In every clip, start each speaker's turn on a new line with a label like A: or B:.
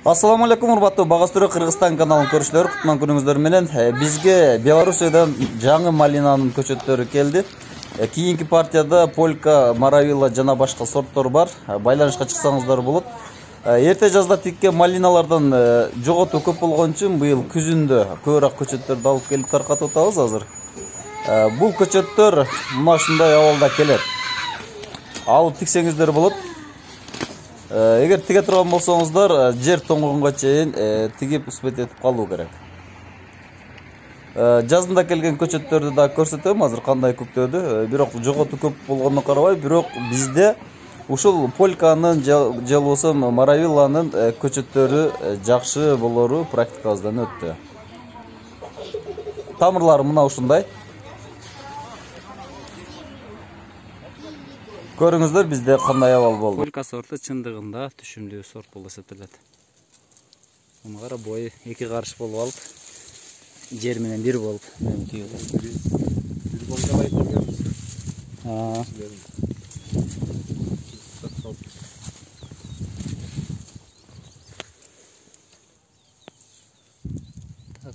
A: Assalamu alaikum, урматтуу Багастыры Кыргызстан каналын көрүүчүлөр, кутман күнүңүздөр менен. Бизге Белоруссиядан жаңы малинанын көчөттөрү келди. Кийинки партияда Полька, Маравилла жана башка сорттор бар. Байланышка чыксаңыздар болот. Эрте жазда тиккен малиналардан жоготуу көп болгон үчүн быйыл күзүндө көбүрөөк көчөттөрдү алып келип таркатып атабыз азыр. Бул көчөттөр мына ушундай абалда келет. Алып тиксеңиздер болот. Эгер тиге турган болсоңуздар, жер тоңгонго чейин тигип успет этип калуу керек. Жазында келген көчөттөрдү да көрсөтөм, азыр кандай көктөдү. Бирок жоготуу көп болгонуна карабай, бирок бизде ушул Польканын же болбосо Маравилланын көчөттөрү жакшы болору практикабыздан өттү. Тамырлары мына ушундай. Көрүңүздөр бизде кандай абал болду.
B: Полька сорты чындыгында түшүмдүү сорт болуп эсептелет. Муну кара, бою 2 карыш болуп алып, жер менен бир болуп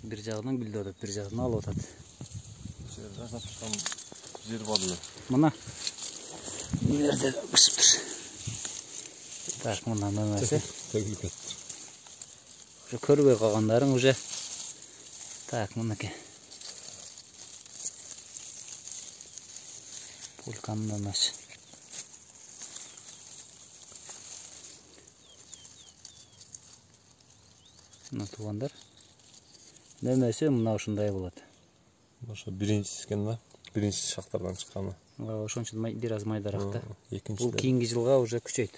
B: бир жагынан гүлдөрүп, бир жагынан алып атат.
C: Жер бар.
B: Мына нелерде өсүп тур. Так, мына нерсе. Уже көрбөй калгандарың уже. Так, мынакей. Польканын нерсе. Мына туугандар. Нерсе мына ушундай болот.
C: Ошо биринчи экен да. Биринчи шактардан чыкканы.
B: Ошон үчүн бир аз майдараак да.
C: Экинчи.
B: Бул кийинки жылга уже күчөйт.